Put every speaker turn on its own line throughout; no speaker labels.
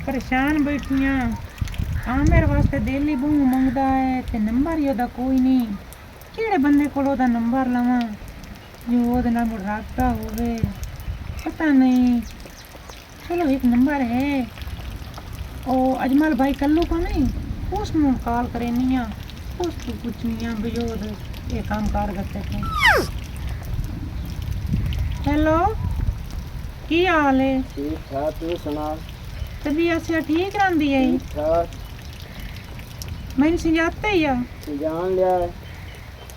परेशान बैठियां आमिर वास्ते दिल ही बहु मंगदा है ते नंबर ही ओदा कोई नहीं। किहड़े बंदे कोल ओदा नंबर लवां जो ओदे नाल राबता होवे, पता नहीं। चलो एक नंबर है ओ अजमल भाई कल्लू का नहीं, उसनू कॉल करेनियां, उसको पूछनियां भी ओद ये काम कार करते थे। हेलो, की हाल है?
ठीक ठाक, तू सुना?
तबीयत से ठीक रहंदी है?
ठीक ठाक।
मैनू समझाते ही आ
जान लिया है।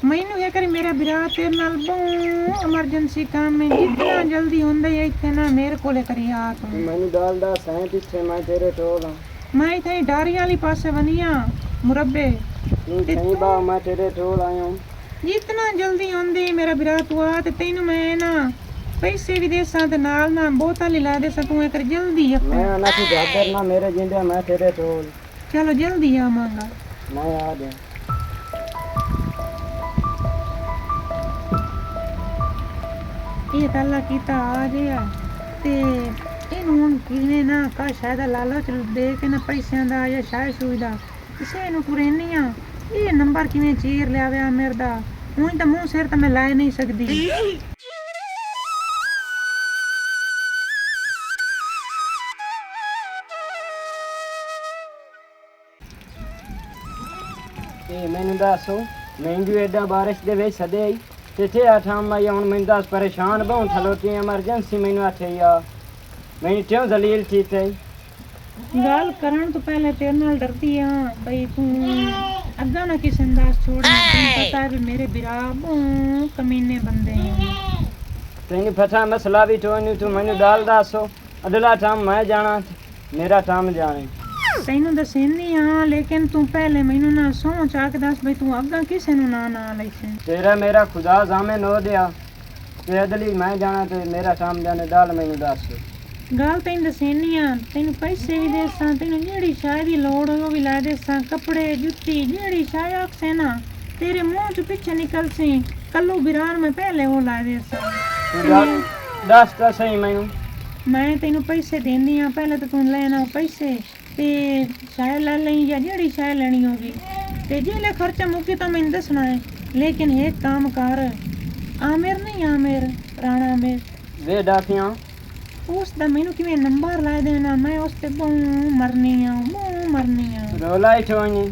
मैनू ये करी मेरा बिरा तेरे नाल बहुत एमरजेंसी काम है, जितना जल्दी होंदा है इतने ना मेरे कोले करी आ तू।
मैनू दाल दा सैं पिछे मैं तेरे टोल हां।
मैं इथे डारी वाली पासे बनिया मुरब्बे
तू सही बा मैं तेरे टोल आया हूं।
जितना जल्दी होंदी मेरा बिरा तू आ ते तैनू मैं ना पैसे भी देसा ते नाल ना बोतल ही ला देसा, तू एक जल्दी
मैं
आ।
ना तू जादर ना मेरे जिंदे मैं तेरे टोल।
चलो जल्दी आ मांगा।
मैं आ गया।
ਇਹ ਤਾਲਾ ਕੀਤਾ ਆ ਗਿਆ ਤੇ ਇਹਨੂੰ ਹੁਣ ਕਿਵੇਂ ਨਾ ਕਾ ਸ਼ਾਇਦ ਲਾਲਚ ਦੇ ਕੇ ਨਾ ਪੈਸਿਆਂ ਦਾ ਜਾਂ ਸ਼ਾਇਦ ਸੂਈ ਦਾ ਕਿਸੇ ਨੂੰ ਪੁਰੇਨੀ ਆ ਇਹ ਨੰਬਰ ਕਿਵੇਂ ਚੀਰ ਲਿਆਵੇ ਮੇਰੇ ਦਾ, ਹੁਣ ਤਾਂ ਮੂੰਹ ਸਿਰ ਤਾਂ ਮੈਂ ਲਾਇ ਨਹੀਂ ਸਕਦੀ।
ए मैनू दसो महंगी एडा बारिश दे विच सदे आई किथे आ ठाम आई हुन मैनू दस परेशान बहुत खलोती एमरजेंसी मैनू आथे आ मैनू क्यों दलील कीते
ਗੱਲ ਕਰਨ ਤੋਂ ਪਹਿਲੇ ਤੇਰੇ ਨਾਲ ਡਰਦੀ ਆ ਬਈ ਤੂੰ ਅੱਗਾ ਨਾ ਕਿਸੇ ਅੰਦਾਜ਼ ਛੋੜੀ, ਤੈਨੂੰ ਪਤਾ ਹੈ ਵੀ ਮੇਰੇ ਬਿਰਾ ਬਹੁਤ ਕਮੀਨੇ ਬੰਦੇ ਆ।
ਤੈਨੂੰ ਪਤਾ ਮਸਲਾ ਵੀ ਤੋਂ ਨਹੀਂ ਤੂੰ ਮੈਨੂੰ दाल दसो अगला टाइम मैं जाना मेरा टाइम जाने
ਤੈਨੂੰ ਦੱਸਣੀ ਆ ਲੇਕਿਨ ਤੂੰ ਪਹਿਲੇ ਮੈਨੂੰ ਨਾ ਸੋਚ ਆ ਕੇ ਦੱਸ ਬਈ ਤੂੰ ਅੱਗਾ ਕਿਸੇ ਨੂੰ ਨਾ ਲੈਸੇ।
तेरा मेरा खुदा जामे नो दिया ते अदली मैं जाना ते मेरा टाइम जाने दाल मैनू दस
ਗੱਲ ਤੈਨੂੰ ਦੱਸਣੀ ਆ, ਤੈਨੂੰ ਪੈਸੇ ਵੀ ਦੇਸਾਂ, ਤੈਨੂੰ ਜਿਹੜੀ ਸ਼ਾਇਦ ਦੀ ਲੋੜ ਹੋਵੇ ਉਹ ਵੀ ਲਾ ਦੇਸਾਂ, ਕੱਪੜੇ ਜੁੱਤੀ ਜਿਹੜੀ ਸ਼ਾਇਦ ਆਖੇ ਨਾ ਤੇਰੇ ਮੂੰਹ ਚ ਪਿੱਛੇ ਨਿਕਲ ਸੀ ਕੱਲੂ ਬਿਰਾਨ ਮੈਂ ਪਹਿਲੇ ਉਹ ਲਾ ਦੇਸਾਂ।
दस तो सही मैनू
ਮੈਂ ਤੈਨੂੰ ਪੈਸੇ ਦੇਂਦੀ ਆ, ਪਹਿਲੇ ਤਾਂ ਤੂੰ ਲੈਣਾ ਪੈਸੇ ਤੇ ਸ਼ਾਇਦ ਲੈ ਲਈ ਜਾਂ ਜਿਹੜੀ ਸ਼ਾਇਦ ਲੈਣੀ ਹੋਗੀ ਤੇ ਜਿਹੜੇ ਖਰਚਾ ਮੁੱਕੇ ਤਾਂ ਮੈਨੂੰ ਦੱਸਣਾ ਹੈ। ਲੇਕਿਨ ਇੱਕ ਕੰਮ ਕਰ, ਆਮਿਰ ਨਹੀਂ ਆਮਿਰ ਰਾਣਾ ਆਮਿਰ
वे डाकियां
ਉਸ ਦਾ ਮੈਨੂੰ ਕਿਵੇਂ ਨੰਬਰ ਲਾ ਦੇਣਾ, ਮੈਂ ਉਸ ਤੇ ਬਹੁਤ ਮਰਨੀ ਆ ਬਹੁਤ ਮਰਨੀ ਆ।
रोला ही ठोनी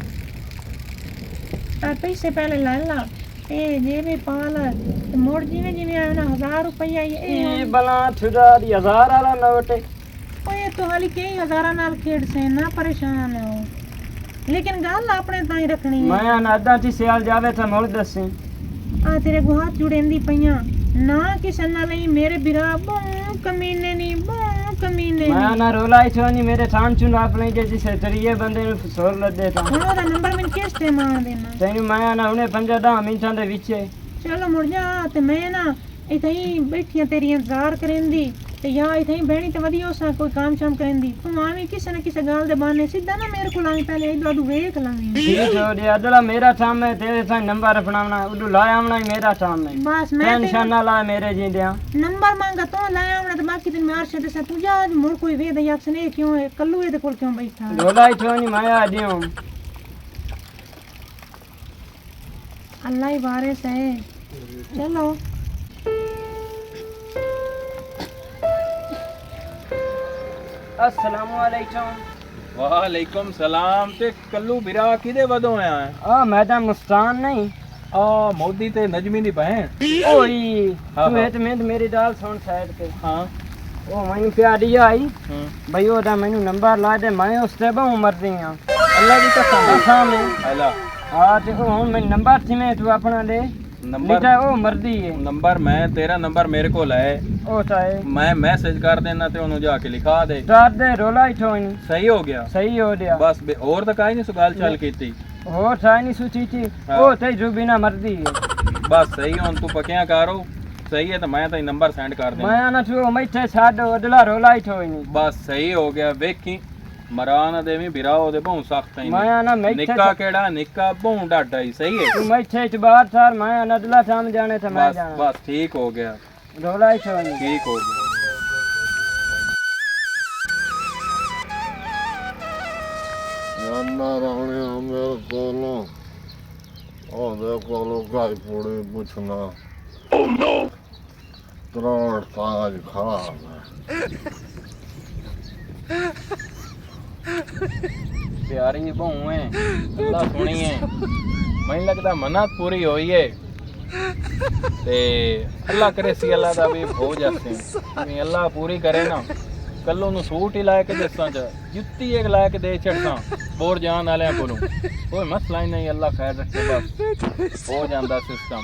ਤਾਂ ਪੈਸੇ ਪਹਿਲੇ ਲੈ ਲਾ ਤੇ ਜਿਵੇਂ ਪਾਲ ਤੇ ਮੋੜ ਜਿਵੇਂ ਜਿਵੇਂ ਆਇਆ ਨਾ 1000 ਰੁਪਈਆ
ये बला छुड़ा दी 1000 वाला नोट
ਓਏ ਤੂੰ ਹਾਲੀ ਕਈ ਹਜ਼ਾਰਾਂ ਨਾਲ ਖੇਡ ਸੇ ਨਾ ਪਰੇਸ਼ਾਨ ਹੋ, ਲੇਕਿਨ ਗੱਲ ਆਪਣੇ ਤਾਂ ਹੀ ਰੱਖਣੀ ਹੈ।
मैं अनादा ची सियाल जावे था मोड़ दसी
ਆ ਤੇਰੇ ਗੁਹਾਤ ਜੁੜੇਂਦੀ ਪਈਆਂ ਨਾ ਕਿਸੇ ਨਾਲ ਨਹੀਂ, ਮੇਰੇ ਬਿਰਾ ਬਹੁਤ ਕਮੀਨੇ ਨਹੀਂ ਬਹੁਤ ਕਮੀਨੇ
मैं
ਨਹੀਂ।
ना रोला ही ठोनी मेरे थान चुन अपने के जिसे तरिए बंदे नु फसोर लद देता
ਹੁਣ ਉਹਦਾ ਨੰਬਰ ਮੈਨੂੰ ਕਿਸ ਤੇ ਮਾਂ ਦੇਣਾ।
तैनू मैं ना उन्हें 50 मिनटां दे विच
ਚਲੋ ਮੁੜ ਜਾ ਤੇ ਮੈਂ ਨਾ ਇੱਥੇ ਹੀ ਬੈਠੀਆਂ ਤੇਰੀ ਇੰਤਜ਼ਾਰ ਕਰੇਂਦੀ ਤੇ ਜਾਂ ਇੱਥੇ ਹੀ ਬਹਿਣੀ ਤੇ ਵਧੀਆ ਉਸਾ ਕੋਈ ਕੰਮ ਸ਼ਾਮ ਕਰੇਂਦੀ, ਤੂੰ ਆਵੇਂ ਕਿਸੇ ਨਾ ਕਿਸੇ ਗੱਲ ਦੇ ਬਹਾਨੇ ਸਿੱਧਾ ਨਾ ਮੇਰੇ ਕੋਲ ਆਵੇਂ ਪਹਿਲੇ ਇਧਰ ਉਧਰ ਵੇਖ ਲਾਂਗੀ।
ठीक हो गया अदला मेरा काम है तेरे सा नंबर अपनाना उडू ला आवना ही मेरा काम है
ਬਸ ਮੈਂ
टेंशन ना ला मेरे जिंदिया
ਨੰਬਰ ਮੰਗਾ ਤੂੰ ਲੈ ਆਉਣਾ ਤੇ ਬਾਕੀ ਤੈਨੂੰ ਮੈਂ ਅਰਸ਼ਦ ਦੱਸਾਂ, ਤੂੰ ਜਾ ਮੁੜ ਕੋਈ ਵੇਖ ਦੇ ਅਕਸਰ ਇਹ ਕਿਉਂ ਹੈ ਕੱਲੂ ਇਹਦੇ ਕੋਲ ਕਿਉਂ ਬੈਠਾ।
रोला ही ठोनी मैं आ दियो
अल्लाह ही वारिस है। चलो
अस्सलाम वालेकुम
वालेकुम सलाम। ते कल्लू बिरा किदे वदों आया है?
आ मैडम मुस्तान नहीं
आ मोदी ते नजमी दी बहन।
ओई
हाँ,
तू
हाँ।
है मेरी मेरी दाल सुन साइड पे
हाँ
ओ मैनू प्यारी आई भई ओदा मैनू नंबर ला दे मैं उस ते बहु मरदी हां
अल्लाह दी कसम।
कसम है
अला
हां ते ओ हुन मैं नंबर थी मैं तू अपना दे
नंबर
लिखा ओ मरदी है
नंबर मैं तेरा नंबर मेरे को है,
ओ चाहे
मैं मैसेज कर देना ते ओनू जाके लिखा दे।
स्टार्ट दे रोला ही ठोनी
सही हो गया।
सही हो गया
बस और तो काई नहीं सुगाल चल कीती।
हो चाहे नहीं सूची थी
हाँ।
ओ ते जो बिना मर्दी है
बस सही हुन तू पकिया करो सही है तो मैं तो नंबर सेंड कर देना।
मैं ना तू मैथे छाड़ अदला रोला ही ठोनी
बस सही हो गया। वेखी मराना देवी बिरा ओदे बहु सख्त है।
मैं ना मैथे
निक्का केड़ा निक्का बहु डाडा ही सही है।
तू मैथे च बाहर सार मैं अदला थाम जाने थे मैं
बस
जाना
बस ठीक हो गया
रोला ही ठोनी
ठीक हो गया।
ਜਾਨਾ ਰਾਣੇ ਮੇਰੇ ਕੋਲੋਂ ਉਹਦੇ ਕੋਲੋਂ ਕਾਈ ਪੂੜੀ ਪੁੱਛਣਾ ਤਰੋੜ ਤਾਜ ਖਾ
प्यारी बहू है अल्लाह सुनी है मैं लगता मन्नत पूरी हुई है ते अल्लाह करे सी अल्लाह दा भी हो जाते हैं अल्लाह पूरी करे ना कल्लों नु सूट ही लाए के दसां च जुत्ती एक लाए के दे छड़सां बोर जान वाले कोलों कोई मसला ही नहीं अल्लाह खैर रखे बस हो जांदा सिस्टम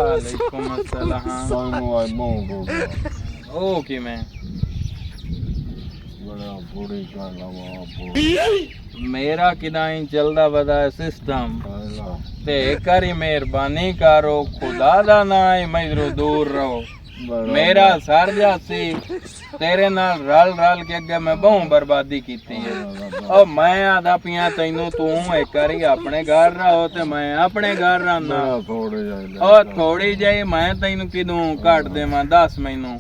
वालेकुम अस्सलाम
ਸਾਨੂੰ ਆਈ ਮੋਂ
ओ कि मैं
ਬੜਾ ਪੂੜੀ ਕਾ ਲਵਾ ਪੂੜੀ
मेरा किदाई चलदा वदा सिस्टम
ਪਹਿਲਾ
ते करी मेहरबानी करो खुदा दा ना है मैनू दूर रहो मेरा सर जासी तेरे नाल रल रल के अगे मैं बहुत बर्बादी कीती है और मैं आदा पिया तैनू तू एक करी अपने घर रहो ते मैं अपने घर रहना
ਥੋੜੇ ਜਾਈ
और थोड़ी जही मैं तैनू किदू घट देवां दस मैनू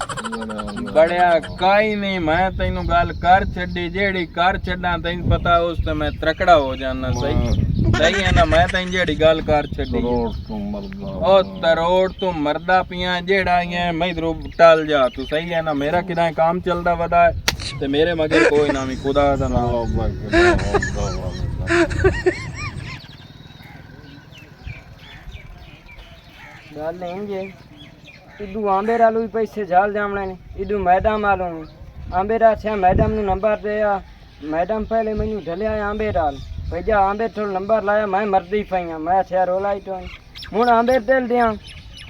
बड़िया काई नहीं मैं तैनू गल कर छड्डी जेड़ी कर छड्डा तैनू पता उस ते मैं त्रकड़ा हो जाना सही सही है ना मैं तैनू जेड़ी गल कर छड्डी
ਕਰੋੜ ਤੋਂ ਮਰਦਾ
ओ तरोड़ तू मरदा पिया जेड़ा है मैं इधरों टल जा तू सही है ना मेरा किदा काम चलदा वदा है ते मेरे मगर कोई ना भी खुदा दा नाम
गल नहीं जे इदू आंबे रालू भी पैसे झाल जामने ने इदू मैडम आलू आंबे रा छे मैडम नु नंबर दे मैडम पहले मैनू ढलिया आंबे राल भैया आंबे थोड़ा नंबर लाया मैं मरदी पई मैं छे रोलाई तो हुन आंबे दिल दिया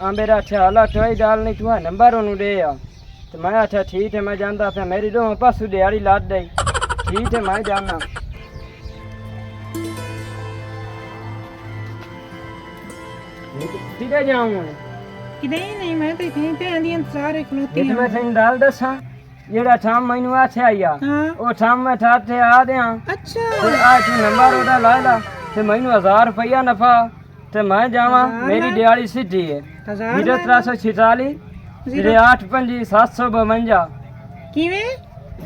आंबे रा छे हाला ठोई डाल नहीं तू नंबर ओनू दे तो मैं अच्छा ठीक है मैं जानता फिर मेरी दो पासू दिहाड़ी लाद दई ठीक है मैं जाना किधर जाऊं
किदे नहीं मैं तो इतनी पे आंदी सारे खलोती
ये मैं तेन डाल दसा जेड़ा शाम मैनू आछे आया
हाँ
ओ शाम में ठाठे आ दिया
अच्छा
ते आज नंबर ओदा ला ला ते मैनू 1000 रुपया नफा ते मैं जावा मेरी दिहाड़ी सीधी है 0346 08 752
किवें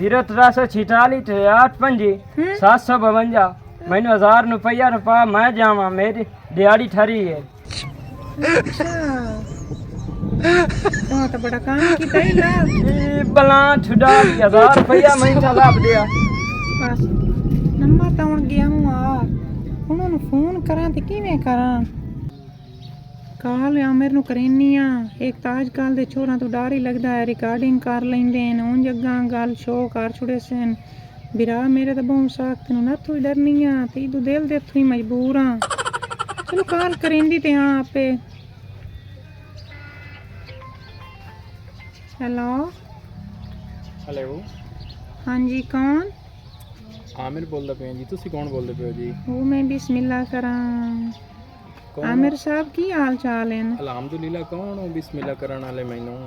0346 08 752 मैनू 1000 रुपया नफा मैं जावा मेरी दिहाड़ी ठरी है
अच्छा तो बड़ा काम कीता ही ला
बला छुड़ा 1000 रुपया मैं चला दिया
बस नंबर ਤਾਂ ਹੁਣ ਗਿਆ ਹੂੰ ਆ ਉਹਨਾਂ ਨੂੰ ਫੋਨ ਕਰਾਂ ਤੇ ਕਿਵੇਂ ਕਰਾਂ ਕਾਲ ਆਮਰ ਨੂੰ ਕਰਨੀ ਆ ਇੱਕ ਤਾਂ ਅੱਜ ਕੱਲ ਦੇ ਛੋਰਾਂ ਤੋਂ ਡਰ ਹੀ ਲੱਗਦਾ ਹੈ ਰਿਕਾਰਡਿੰਗ ਕਰ ਲੈਂਦੇ ਨੇ ਹੁਣ ਜੱਗਾਂ ਗੱਲ ਸ਼ੋਅ ਕਰ ਛੁੜੇ ਸਨ ਵੀਰਾ ਮੇਰੇ ਤਾਂ ਬਹੁਤ ਸਖਤ ਨੂੰ ਨਾ ਤੂੰ ਡਰਨੀ ਆ ਤੇ ਤੂੰ ਦਿਲ ਦੇ ਤੂੰ ਮਜਬੂਰ ਆ ਚਲੋ ਕਾਲ ਕਰਿੰਦੀ ਤੇ ਹਾਂ ਆਪੇ हेलो
हेलो
हाँ जी कौन
आमिर बोलदा पे जी तुसी कौन बोलदे पे जी
वो मैं बिस्मिल्लाह करा आमिर साहब की हाल चाल है
अल्हम्दुलिल्लाह कौन हो बिस्मिल्लाह करन वाले मैनू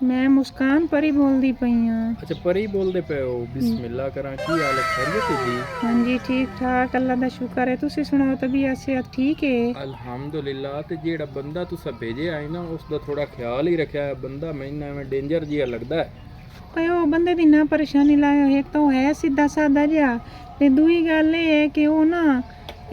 मैं मुस्कान परी बोलदी पई हां
अच्छा परी बोलदे पे हो बिस्मिल्लाह करा की हाल है खैरियत है जी
हाँ जी ठीक ठाक अल्लाह दा शुक्र है तुसी सुनाओ तबीयत सेहत ठीक है
अल्हम्दुलिल्लाह ते जेड़ा बंदा तुसा भेजे आई ना उस दा थोड़ा ख्याल ही रखया है बंदा मैनू एवें डेंजर जिहा लगदा है
ओए ओ बंदे दी ना परेशानी लायो एक तो है सीधा सादा जिहा ते दूई गल ये है कि वो ना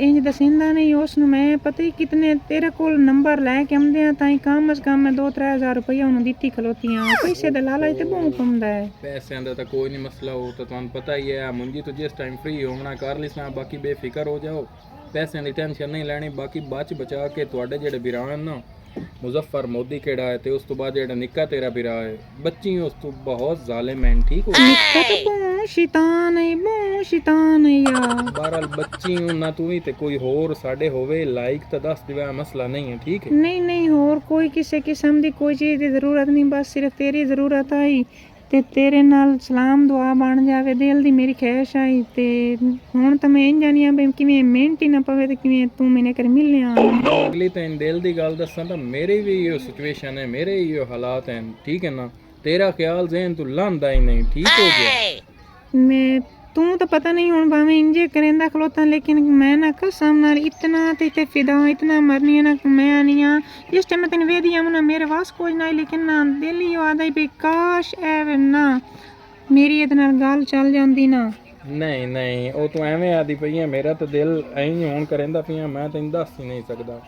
इंज दसिंदा नहीं उस ਨੂੰ ਮੈਂ ਪਤਾ ਹੀ ਕਿਤਨੇ ਤੇਰੇ ਕੋਲ ਨੰਬਰ ਲੈ ਕੇ ਆਉਂਦੇ ਆ ਤਾਂ ਹੀ ਕਮ ਅਸ ਕਮ ਮੈਂ 2-3000 ਰੁਪਇਆ ਉਹਨੂੰ ਦਿੱਤੀ ਖਲੋਤੀਆਂ ਪੈਸੇ ਦੇ ਲਾਲਚ ਤੇ ਬਹੁਤ ਪੰਦਾ ਹੈ
पैसों का तो कोई नहीं मसला हो तो तुहानू पता ही है मुंजी तो जिस टाइम फ्री होना कर लिसा बाकी बेफिक्र हो जाओ पैसों की टेंशन नहीं लैनी बाकी बच बचा के तुहाडे जेड़े बिरा ना मुजफ्फर मोदी केड़ा है ते उस तो बाद जेड़ा निक्का तेरा बिरा है बच्ची उस तो बहुत जालिम है ठीक हो
निक्का तो बहुत शैतान है यार
बहरहाल बच्ची ना तू ही ते कोई होर साडे होवे लाइक तो दस दिवा मसला नहीं है ठीक है
नहीं और कोई किसी किस्म की कोई चीज़ की ज़रूरत नहीं बस सिर्फ तेरी ज़रूरत आई ਤੇ ਤੇਰੇ ਨਾਲ ਸਲਾਮ ਦੁਆ ਬਣ ਜਾਵੇ ਦਿਲ ਦੀ ਮੇਰੀ ਖੈਸ਼ ਆਈ ਤੇ ਹੁਣ ਤਾਂ ਮੈਂ ਇੰਜ ਜਾਨੀ ਆ ਬਈ ਕਿਵੇਂ ਮਿੰਟ ਹੀ ਨਾ ਪਵੇ ਤੇ ਕਿਵੇਂ ਤੂੰ ਮੈਨੇ ਕਰ ਮਿਲਿਆ
ਅਗਲੀ ਤਾਂ ਦਿਲ ਦੀ ਗੱਲ ਦੱਸਾਂ ਤਾਂ ਮੇਰੇ ਵੀ ਇਹੋ ਸਿਚੁਏਸ਼ਨ ਹੈ ਮੇਰੇ ਇਹੋ ਹਾਲਾਤ ਹਨ ਠੀਕ ਹੈ ਨਾ ਤੇਰਾ ਖਿਆਲ ਜ਼ਹਿਨ ਤੂੰ ਲਾਂਦਾ ਹੀ ਨਹੀਂ ਠੀਕ ਹੋ ਗਿਆ
मैं तू तो पता नहीं हूँ भावे इंजे करेंदा खलोता लेकिन मैं ना कसम नाल इतना ते फिदा इतना मरनी ना मैं आनी आ जिस टाइम मैं तेन वेदी आऊँ ना मेरे वास कोई ना लेकिन ना दिल ही आदा ही पे काश एवे ना ਮੇਰੀ ਇਹਦੇ ਨਾਲ ਗੱਲ ਚੱਲ ਜਾਂਦੀ ਨਾ।
ਨਹੀਂ ਨਹੀਂ, ਉਹ ਤੂੰ ਐਵੇਂ ਆਦੀ ਪਈ ਹੈ, ਮੇਰਾ ਤਾਂ ਦਿਲ ਐਂ ਹੀ ਹੋਣ ਕਰੇਂਦਾ ਪਿਆ, ਮੈਂ ਤੈਨੂੰ ਦੱਸ ਹੀ ਨਹੀਂ ਸਕਦਾ।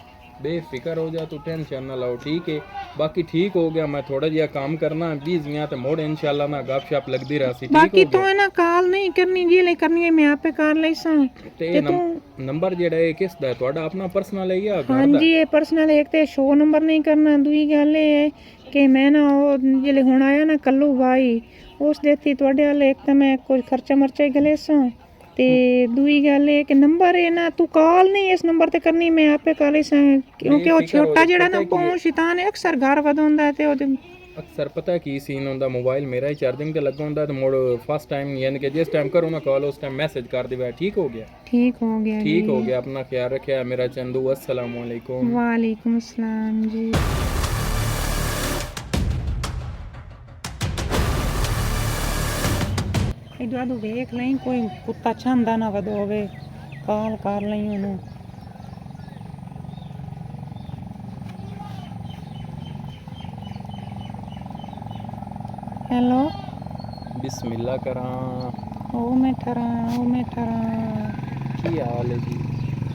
ਬੇਫਿਕਰ ਹੋ ਜਾ, ਤੂੰ ਟੈਨਸ਼ਨ ਨਾ ਲਾਓ, ਠੀਕ ਹੈ। ਬਾਕੀ ਠੀਕ ਹੋ ਗਿਆ, ਮੈਂ ਥੋੜਾ ਜਿਹਾ ਕੰਮ ਕਰਨਾ ਬਿਜ਼ੀਆਂ ਤੇ ਮੋੜ ਇਨਸ਼ਾਅੱਲਾ ਨਾ ਗੱਪਸ਼ਪ ਲੱਗਦੀ ਰਹੀ।
ਬਾਕੀ ਤੂੰ ਇਹਨਾਂ ਕਾਲ ਨਹੀਂ ਕਰਨੀ, ਜੇ ਲੈ ਕਰਨੀ ਹੈ ਮੈਂ ਆਪੇ ਕਰ ਲਈ ਸਾਂ।
ਤੇ ਨੰਬਰ ਜਿਹੜਾ ਹੈ ਕਿਸ ਦਾ ਹੈ? ਤੁਹਾਡਾ ਆਪਣਾ ਪਰਸਨਲ ਹੈ ਜਾਂ ਘਰ ਦਾ?
ਹਾਂਜੀ ਇਹ ਪਰਸਨਲ, ਇੱਕ ਤੇ ਸ਼ੋ ਨੰਬਰ ਨਹੀਂ ਕਰਨਾ, ਦੂਈ ਗੱਲ ਇਹ ਹੈ ਕਿ ਮੈਂ ਨਾ ਉਹ ਜਿਹੜੇ ਹੁਣ ਆਇਆ ਨਾ ਕੱਲੂ ਭਾਈ ਉਸ ਦੇਤੀ ਤੁਹਾਡੇ ਵਾਲੇ, ਇੱਕ ਤਾਂ ਮੈਂ ਕੁਝ ਖਰਚਾ ਮਰਚਾ ਹੀ ਗਲੇ ਸਾਂ, ਤੇ ਦੂਈ ਗੱਲ ਇਹ ਕਿ ਨੰਬਰ ਇਹ ਨਾ ਤੂੰ ਕਾਲ ਨਹੀਂ ਇਸ ਨੰਬਰ ਤੇ ਕਰਨੀ, ਮੈਂ ਆਪੇ ਕਰ ਲਈ ਸਾਂ, ਕਿਉਂਕਿ ਉਹ ਛੋਟਾ ਜਿਹੜਾ ਨਾ ਪੌਂ ਸ਼ੈਤਾਨ ਹੈ ਅਕਸਰ ਘਰ ਵਧਾਉਂਦਾ ਹੈ ਤੇ ਉਹਦੇ
ਅਕਸਰ ਪਤਾ ਕੀ ਸੀਨ ਹੁੰਦਾ, ਮੋਬਾਈਲ ਮੇਰਾ ਹੀ ਚਾਰਜਿੰਗ ਤੇ ਲੱਗਾ ਹੁੰਦਾ ਤੇ ਮੋੜ ਫਸਟ ਟਾਈਮ ਯਾਨੀ ਕਿ ਜਿਸ ਟਾਈਮ ਕਰੋ ਨਾ ਕਾਲ ਉਸ ਟਾਈਮ ਮੈਸੇਜ ਕਰ ਦੇਵਾ। ਠੀਕ ਹੋ ਗਿਆ?
ਠੀਕ ਹੋ ਗਿਆ
ਠੀਕ ਹੋ ਗਿਆ। ਆਪਣਾ ਖਿਆਲ ਰੱਖਿਆ ਮੇਰਾ ਚੰਦੂ। अस्सलाम वालेकुम।
वालेकुम अस्सलाम जी। ਇਹਦਾ ਤੂੰ ਵੇਖ ਲਈ ਕੋਈ ਕੁੱਤਾ ਛਾਂਦਾ ਨਾ ਵਧੋਵੇ, ਕਾਲ ਕਰ ਲਈ ਉਹਨੂੰ। ਹੈਲੋ
बिस्मिल्लाह करा।
ਉਹ ਮੈਂ ਠਰਾਂ
की हाल है जी?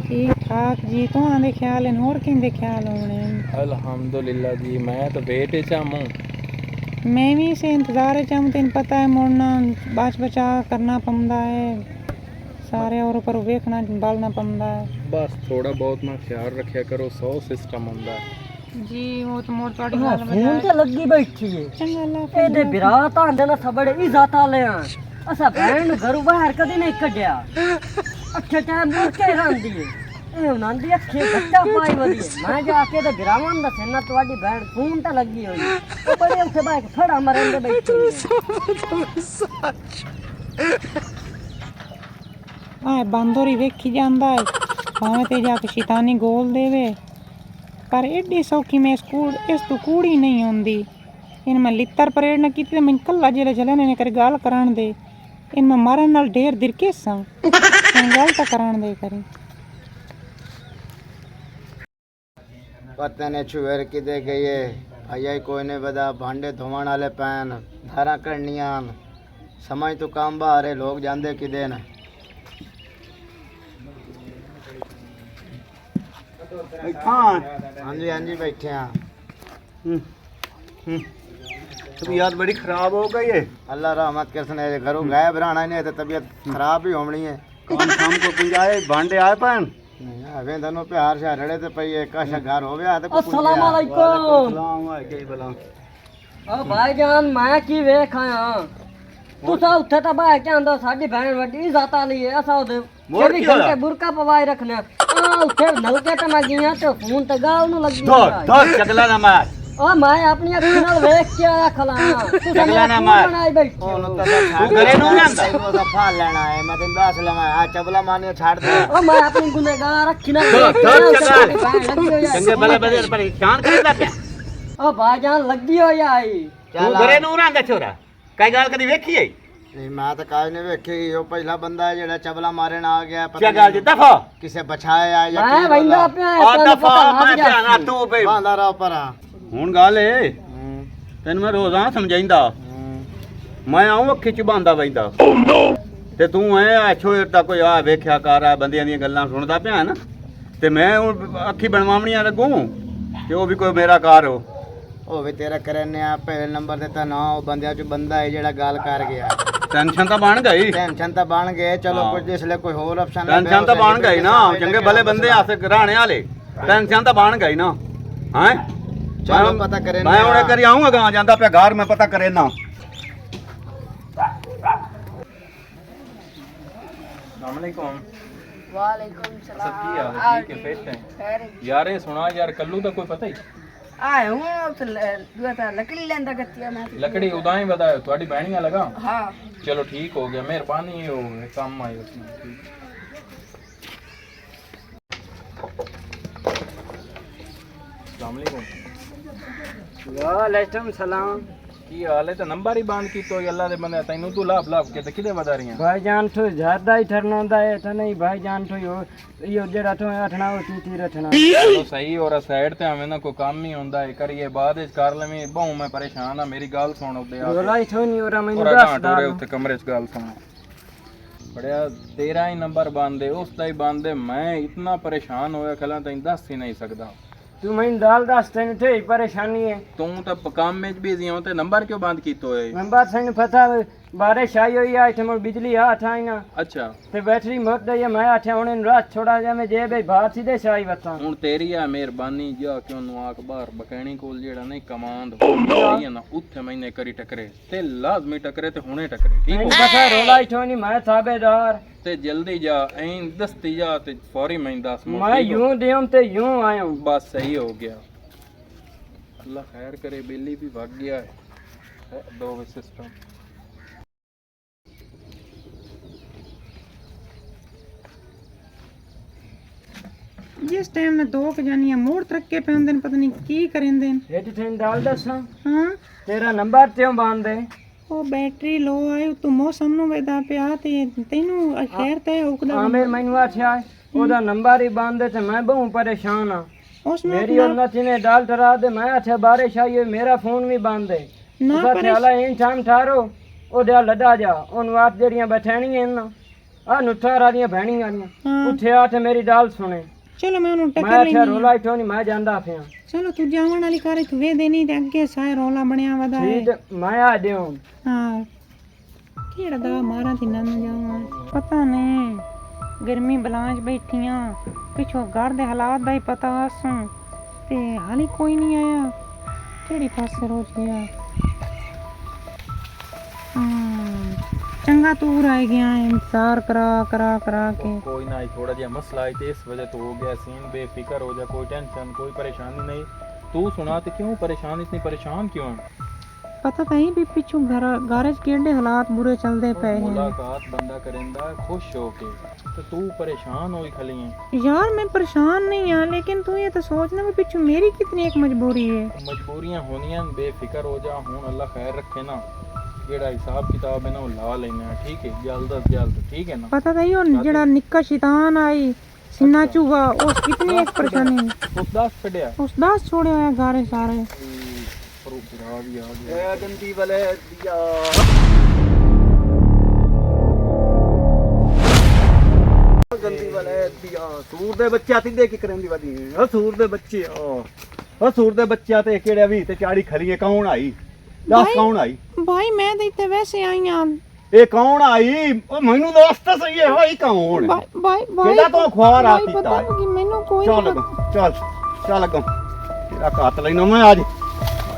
ਠੀਕ ਠਾਕ ਜੀ, ਤੁਹਾਡੇ ਖਿਆਲ ਹਨ ਹੋਰ ਕਿੰਦੇ ਖਿਆਲ ਹੋਣੇ?
अल्हम्दुलिल्लाह जी, मैं तो बेटे चाहूँ।
मैं भी इसे इंतज़ार चाहूँ, तेन पता है मोड़ना बाच बचा करना पड़ता है, सारे और ऊपर वेखना बालना पड़ता है।
बस थोड़ा बहुत मैं ख्याल रखा करो, 100 सिस्टम आंदा
जी। वो तो मोड़ ਤੁਹਾਡੀ ਗੱਲ
ਫੋਨ ਤੇ ਲੱਗੀ ਬੈਠੀ ਏ।
ਚੰਗਾ ਅੱਲਾ
ਇਹਦੇ ਵਿਰਾਹ ਤਾਂ ਆਂਦੇ ਨਾ ਸਬੜੇ ਇੱਜ਼ਤ ਵਾਲੇ ਆ। ਅਸਾਂ ਭੈਣ ਨੂੰ ਘਰੋਂ ਬਾਹਰ ਕਦੇ ਨਹੀਂ ਕੱਢਿਆ, ਅੱਛੇ ਟਾਈਮ ਮੁੜ ਕੇ ਰਹਿੰਦੀ ਏ। ਇਹ ਉਹਨਾਂ ਦੀ ਅੱਖੇ ਬੱਚਾ ਪਾਈ ਵਧੀ ਏ। ਮੈਂ ਜਾ ਕੇ ਤੇ ਵਿਰਾਹਾਂ ਨੂੰ ਦੱਸਿਆ ਨਾ ਤੁਹਾਡੀ ਭੈਣ ਫੋਨ ਤੇ ਲੱਗੀ ਹੋਈ ਏ। ਉਹ ਬੜੇ ਉੱਥੇ ਬਾਹਰ ਖੜਾ ਮਰਨ ਦੇ ਬੈਠੀ
ਆ ਬਾਂਦੋਰੀ ਵੇਖੀ ਜਾਂਦਾ ਹੈ ਭਾਵੇਂ ਤੇ ਜਾ ਕੇ ਸ਼ੈਤਾਨੀ ਗੋਲ ਦੇਵੇ, ਪਰ ਐਡੀ ਸੌਖੀ ਮੈਂ ਇਸ ਤੋਂ ਕੂੜੀ ਨਹੀਂ ਹੁੰਦੀ। ਇਹਨ ਮੈਂ ਲਿੱਤਰ ਪਰੇਡ ਨਾ ਕੀਤੀ ਤੇ ਮੈਨੂੰ ਕੱਲਾ ਜਿਹੜੇ ਚਲੇ ਨੇ ਕਰ ਗੱਲ ਕਰਾਣ ਦੇ, ਇਹਨ ਮੈਂ ਮਾਰਨ ਨਾਲ ਢੇਰ ਦਿਰਕੇ ਸਾਂ ਗੱਲ ਤਾਂ ਕਰਾਣ ਦੇ ਕਰੀ।
पता नहीं छुएर किदे गए भैया कोई नहीं बता, भांडे धोवन वाले पैन धारा करनिया समझ तो काम बाहर है, लोग जाते किदे न। हाँ जी बैठे हैं।
तबीयत बड़ी खराब हो गई है।
अल्लाह रहमत कर, घरों गायब रहना नहीं तो तबीयत खराब ही होनी है।
काम शाम को कुछ आए भांडे आए पैन
हमें दोनों प्यार से रड़े तो पई एक का घर हो गया तो
अस्सलाम वालेकुम।
सलाम वालेकुम भला।
ਓ ਭਾਈਜਾਨ ਮੈਂ ਕੀ ਵੇਖ ਆਇਆ, ਤੁਸੀਂ ਉੱਥੇ ਤਾਂ ਬਾਹਰ ਕੇ ਆਂਦਾ, ਸਾਡੀ ਭੈਣ ਵੱਡੀ ਇੱਜ਼ਤ ਵਾਲੀ ਏ, ਅਸਾਂ ਉਹਦੇ
ਮੋੜ ਕੀ ਹੋਇਆ?
ਘੰਟੇ ਬੁਰਕਾ ਪਵਾਏ ਰੱਖਣਾ। ਆ ਉੱਥੇ ਨਲਕੇ ਤੇ ਮੈਂ ਗਿਆ ਤੇ ਫੋਨ ਤੇ ਗਾਲ ਨੂੰ ਲੱਗੀ
धर चगला ना मार।
ਓ ਮੈਂ ਆਪਣੀ ਅੱਖਾਂ ਨਾਲ ਵੇਖ ਕੇ ਆਇਆ ਖਲਾ, ਤੁਸੀਂ
ਚਗਲਾ ਨਾ
ਮੇਰਾ
ਮਾਰ।
ਬਣਾਈ ਬੈਠੇ ਹੋ।
ਉਹਨੂੰ ਤਾਂ ਛੱਡ
ਤੂੰ ਘਰੇ ਨੂੰ ਨੀ ਆਂਦਾ?
ਤੈਨੂੰ ਉਹਦਾ ਫਾਲ ਲੈਣਾ ਹੈ, ਮੈਂ ਤੈਨੂੰ ਦੱਸ ਲਵਾਂ ਆ ਚਬਲਾ ਮਾਰਨੇ ਛੱਡ ਦੇ।
ਓ ਮੈਂ ਆਪਣੀ ਗੁਨੇਗਾਰ ਅੱਖੀ ਨਾਲ
धर
ਵੇਖ ਕੇ
धर
ਆਇਆ,
चगला
ਤੇ ਭੈਣ ਲੱਗੀ ਹੋਈ ਆ।
चंगे भले बदे परेशान कर दा पे।
ਓ ਭਾਈਜਾਨ ਲੱਗੀ ਹੋਈ ਆਈ।
तू घरे नूं रंदा छोरा कई गाल कदी वेखी है?
ਨਹੀਂ ਮੈਂ ਤਾਂ ਕਾਜ ਨਹੀਂ ਵੇਖੀ, ਉਹ ਪਹਿਲਾ ਬੰਦਾ ਹੈ ਜਿਹੜਾ ਚਬਲਾ ਮਾਰਨ ਆ ਗਿਆ,
क्या गाल दी दफा
ਕਿਸੇ ਬਚਾਇਆ ਜਾਂ
ਮੈਂ ਵੈਂਦਾ ਪਿਆ
आ दफा मैं ध्यान तू पे
ਬਾਂਦਾ ਰਹਾ ਪਰਾਂ।
हुन गाल है ਤੈਨੂੰ ਮੈਂ ਰੋਜ਼ਾਨਾ ਸਮਝਾਈਂਦਾ, ਮੈਂ ਆਉਂ ਅੱਖੀ ਚ ਬਾਂਦਾ ਬੈਂਦਾ ਤੇ ਤੂੰ ਐ ਛੋੜ ਤਾਂ ਕੋਈ ਆ ਵੇਖਿਆ ਕਰ, ਆ ਬੰਦਿਆਂ ਦੀਆਂ ਗੱਲਾਂ ਸੁਣਦਾ ਪਿਆ ਨਾ, ਤੇ ਮੈਂ ਹੁਣ ਅੱਖੀ ਬਣਵਾਵਣੀਆਂ ਲੱਗੂ ਤੇ ਉਹ ਵੀ ਕੋਈ ਮੇਰਾ ਕਾਰ ਹੋ।
ਉਹ ਵੀ ਤੇਰਾ ਕਰਨੇ ਆ ਪਹਿਲੇ ਨੰਬਰ ਤੇ ਤਾਂ ਨਾ ਉਹ ਬੰਦਿਆਂ ਚ ਬੰਦਾ ਹੈ ਜਿਹੜਾ ਗੱਲ ਕਰ ਗਿਆ।
ਟੈਨਸ਼ਨ ਤਾਂ ਬਣ ਗਈ,
ਟੈਨਸ਼ਨ ਤਾਂ ਬਣ ਗਏ, ਚਲੋ
ਹਾਂ।
ਕੁਝ ਜਿਸ ਲਈ ਕੋਈ ਹੋਰ ਆਪਸ਼ਨ
ਟੈਨਸ਼ਨ ਤਾਂ ਬਣ ਗਈ ਨਾ, ਚੰਗੇ ਭਲੇ ਬੰਦੇ ਆਸੇ ਘਰਾਣੇ ਵਾਲੇ, ਟੈਨਸ਼ਨ ਤਾਂ ਬਣ ਗਈ ਨਾ। ਹੈਂ
ਚਲੋ ਪਤਾ ਕਰੇ
ਮੈਂ ਉਹਨੇ ਕਰੀ ਆਉਂਗਾ ਗਾਂ ਜਾਂਦਾ ਪਿਆ ਘਰ, ਮੈਂ ਪਤਾ ਕਰੇ ਨਾ।
अस्सलामुअलैकुम।
वालेकुम सलाम।
सब की हाल है? ठीक है, फिट है
खैर
यार। ये सुना यार, कल्लू का कोई पता ही?
आए हूँ उस दुआ ता लकड़ी लेंदा गतिया मैं
लकड़ी उदाई बतायो थोड़ी बहनियां लगा।
हाँ
चलो ठीक हो गया, मेहरबानी हो काम आई उसमें। अस्सलाम वालेकुम।
वालेकुम सलाम।
ਕੀ ਹਾਲ ਹੈ ਤੇ ਨੰਬਰ ਹੀ ਬੰਦ ਕੀਤਾ ਹੋਈ ਅੱਲਾ ਦੇ ਬੰਦੇ ਤੈਨੂੰ ਤੂੰ ਲਾਭ ਲਾਭ ਕੇ ਤੇ ਕਿਦੇ ਵਦਾ ਰਹੀਆਂ
भाईजान तो ज्यादा ही ठरना होता है तो नहीं भाईजान तो यो जेड़ा तो रखना वो चीटी रखना
ਚਲੋ ਸਹੀ ਹੋ ਰਾ ਸਾਈਡ ਤੇ ਆਵੇਂ ਨਾ ਕੋਈ ਕੰਮ ਹੀ ਹੁੰਦਾ ਹੈ ਕਰੀਏ ਬਾਅਦ ਵਿੱਚ ਕਰ ਲਵੇਂ ਬਹੁ ਮੈਂ ਪਰੇਸ਼ਾਨ ਆ ਮੇਰੀ ਗੱਲ ਸੁਣ ਉੱਤੇ ਆ
रोला ही तो नहीं हो रहा मैंने
ਪੂਰਾ
दस
ਘਾਟ ਹੋ ਰਿਹਾ ਉੱਤੇ ਕਮਰੇ 'ਚ ਗੱਲ ਸੁਣ ਬੜਿਆ ਤੇਰਾ ਹੀ ਨੰਬਰ ਬੰਦ ਹੈ ਉਸ ਦਾ ਹੀ ਬੰਦ ਹੈ ਮੈਂ ਇਤਨਾ ਪਰੇਸ਼ਾਨ ਹੋਇਆ ਖਲਾ ਤੈਨੂੰ ਦੱਸ ਹੀ ਨਹੀਂ ਸਕਦਾ
तू मैंने डाल दस तेन थे परेशानी है
ਤੂੰ ਤਾਂ ਕੰਮ ਵਿੱਚ ਬਿਜ਼ੀ ਹੋ ਤੇ ਨੰਬਰ ਕਿਉਂ ਬੰਦ ਕੀਤਾ ਹੋਇਆ ਹੈ?
नंबर सही पता बारिश आई हुई है इतने बिजली हाथ आई ना
ਅੱਛਾ
ते बैटरी मुक गई है मैं आठे हुने रात छोड़ा जा मैं जे भाई बाहर सीधे से आई बता
ਹੁਣ ਤੇਰੀ ਆ ਮਿਹਰਬਾਨੀ ਜਾ ਕਿ ਉਹਨੂੰ ਆਖ ਬਾਹਰ ਬਕੈਣੀ ਕੋਲ ਜਿਹੜਾ ਨਹੀਂ ਕਮਾਂਡ ਹੋਈ ਹੈ ਨਾ ਉੱਥੇ ਮੈਨੇ ਕਰੀ ਟਕਰੇ ਤੇ ਲਾਜ਼ਮੀ ਟਕਰੇ ਤੇ ਹੁਣੇ ਟਕਰੇ ਠੀਕ ਹੋ
पता रोला ही तो नहीं मैं थाबेदार
ਤੇ ਜਲਦੀ ਜਾ ਐਂ ਦਸਤੀ ਜਾ ਤੇ ਫੌਰੀ ਮੈਂ 10 ਮਿੰਟ
मैं यूं देऊं ते यूं आया हूं
बस सही हो गया अल्लाह खैर करे बिल्ली भी भाग गया है दो सिस्टम
जिस टाइम में दो क जानियां मोड़ तरक्के पे होंदे ने पता नहीं की करेंदे ने
ये तेन डाल दसा
हाँ
तेरा नंबर क्यों बांध दे
ਉਹ ਬੈਟਰੀ ਲੋ ਆਈ ਤੂੰ ਮੌਸਮ ਨੂੰ ਵੇਦਾ ਪਿਆ ਤੇ ਤੈਨੂੰ ਖੈਰ ਤੇ ਉਕਦਾ
आमिर मैनू आठिया ओदा नंबर ही बांध दे ते मैं बहु परेशान हां
ਉਸ ਨੂੰ
मेरी उन्नत ने डाल डरा दे मैं आठे बारिश आई है मेरा फोन भी बांध दे
ना
ना ख्याला इन टाइम ठारो ओदे लड़ा जा उन वाट जेड़ियां बैठणियां ना आ नुठा रादियां बहणियां
हाँ।
उठे आठ मेरी डाल सुने
ਚਲੋ ਮੈਂ ਉਹਨੂੰ
मैं
ਟੱਕਰ
आठे
ਲੈਣੀ
रोला ही नहीं मैं जांदा पिया
ਚਲੋ ਤੂੰ ਜਾਵਣ ਵਾਲੀ ਕਾਰ ਤੂੰ ਵੇ ਦੇਣੀ ਤੇ ਅੱਗੇ ਸਾਇ ਰੌਲਾ ਬਣਿਆ ਵਦਾ ਹੈ
ठीक मैं आ देऊं
ਹਾਂ ਕਿਹੜਾ ਦਾ ਮਾਰਾਂ ਤੇ ਨੰਨ ਜਾਵਾਂ ਪਤਾ ਨਹੀਂ ਗਰਮੀ ਬਲਾਂਚ ਬੈਠੀਆਂ ਪਿਛੋਂ ਘਰ ਦੇ ਹਾਲਾਤ ਦਾ ਹੀ ਪਤਾ ਆਸਾਂ ਤੇ ਹਾਲੇ ਕੋਈ ਨਹੀਂ ਆਇਆ ਕਿਹੜੀ ਪਾਸੇ ਰੋਜ ਗਿਆ ਚੰਗਾ ਤੂੰ ਰਹਿ ਗਿਆ ਹੈ, ਇੰਤਜ਼ਾਰ ਕਰਾ ਕੇ
कोई ना थोड़ा जिहा मसला है तो इस वजह तो हो गया सीन बेफिक्र हो जा कोई टेंशन कोई परेशानी नहीं तू सुना तो क्यों परेशान इतनी परेशान क्यों है
ਪਤਾ ਤਾਂ ਹੀ ਵੀ ਪਿੱਛੋਂ ਘਰ 'ਚ ਕਿਹੜੇ ਹਾਲਾਤ ਬੁਰੇ ਚੱਲਦੇ ਪਏ ਹਨ
मुलाकात बंदा करेंदा खुश हो के तो तू परेशान होई खली है
यार मैं परेशान नहीं हाँ लेकिन तू ये तो सोचना भी पीछे मेरी कितनी एक मजबूरी है
मजबूरियां होनियां बेफिक्र हो जा हुन अल्लाह खैर रखे ना जेड़ा हिसाब किताब है ना वो ला लेना ठीक है जल्द अज जल्द ठीक है ना
पता था ही जड़ा निक्का शैतान आई सिन्ना चूहा उस कितनी एक परेशानी
उस दास छड़या
उस दास छोड़े हुए गारे सारे
पर गिरा भी आ गया
ए गंदी वाले दिया गंदी वाले दिया सूर दे बच्चे तिंदे की करेंदी वादी ओ सूर दे बच्चे ओ सूर दे बच्चे ते केड़े भी ते चाड़ी खरी कौन आई दस कौन आई
भाई मैं तो इतने वैसे आई हाँ
ए कौन आई ओ मैनू दस तो सही है भाई कौन
भाई भाई भाई
केड़ा तो ख्वार आ
भाई
कीता
पता
है
कि मैनू कोई
चल
नहीं
गम चल चल गम तेरा कात लेना मैं आज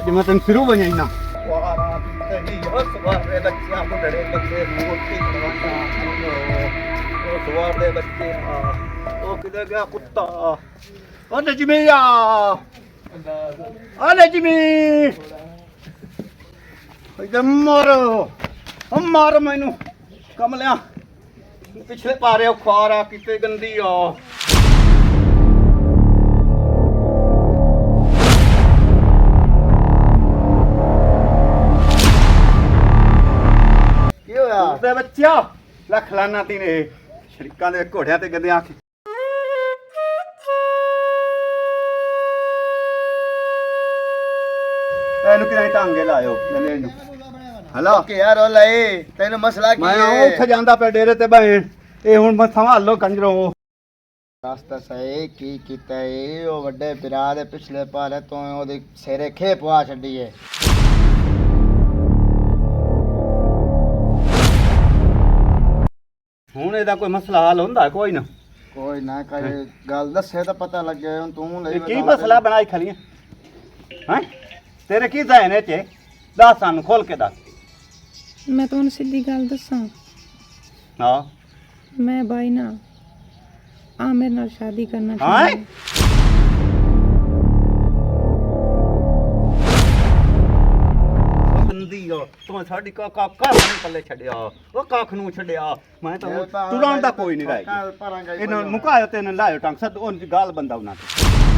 मैं तेन फिरू बजाइना सवार दे बच्चे ओ किधर गया कुत्ता ओ नजमी ओ नजमी इधर मारो मैनू कमलिया पिछले पारे खुआरा किते गंदी आ
ਕੀ ਹੋਇਆ
ਤੇ ਬੱਚਿਆ ਲੱਖ ਲਾਨਾ ਤੀ ਨੇ ਸ਼ਰੀਕਾਂ ਦੇ ਘੋੜਿਆਂ ਤੇ ਗੰਦਿਆਂ ਆਖੀ ਇਹਨੂੰ ਕਿਹਨੇ ਟਾਂਗੇ ਲਾਇਓ ਨਲੇ ਨੂੰ ਹਲੋ
ਕਿ ਯਾਰ ਉਹ ਲਈ ਤੈਨੂੰ ਮਸਲਾ ਕੀ
ਮੈਂ
ਹੈ
ਉੱਥੇ ਜਾਂਦਾ ਪਿਆ ਡੇਰੇ ਤੇ ਬੈਣ ਇਹ ਹੁਣ ਮੈਂ ਸੰਭਾਲੋ ਕੰਜਰੋ
ਰਸਤਾ ਸਹੀ ਕੀ ਕੀਤਾ ਏ ਉਹ ਵੱਡੇ ਪਿਰਾ ਦੇ ਪਿਛਲੇ ਪਾਰੇ ਤੋਂ ਉਹਦੇ ਸਿਰੇ ਖੇ ਪਵਾ ਛੱਡੀ ਏ
ਹੁਣ ਇਹਦਾ ਕੋਈ ਮਸਲਾ ਹੱਲ ਹੁੰਦਾ ਕੋਈ ਨਾ
ਕੋਈ ਨਾ ਕਰੇ ਗੱਲ ਦੱਸੇ ਤਾਂ ਪਤਾ ਲੱਗੇ ਹੁਣ ਤੂੰ ਲਈ
ਇਹ ਕੀ ਮਸਲਾ ਬਣਾਈ ਖਲੀਆਂ ਹੈ ਤੇਰੇ ਕੀ ਜ਼ਹਿਨ ਹੈ ਚ ਦੱਸ ਸਾਨੂੰ ਖੋਲ ਕੇ ਦੱਸ
मैं तो सीधी गल दसा
ਹਾਂ
मैं भाई ना आमिर नाल शादी करना
ਹਾਂ ਗੰਦੀ ਆ ਤੂੰ ਸਾਡੀ ਕਾਕਾ ਨਹੀਂ ਪੱਲੇ ਛੱਡਿਆ ਉਹ ਕੱਖ ਨੂੰ ਛੱਡਿਆ ਮੈਂ ਤਾਂ ਤੁਰਾਂ ਦਾ ਕੋਈ ਨਹੀਂ ਰਹਿ ਗਿਆ ਇਹਨਾਂ ਮੁਕਾਇਆ ਤੇ ਇਹਨਾਂ ਲਾਇਓ ਟੰਗ ਸਦ ਉਹ ਗਾਲ ਬੰਦਾ ਉਹਨਾਂ ਤੇ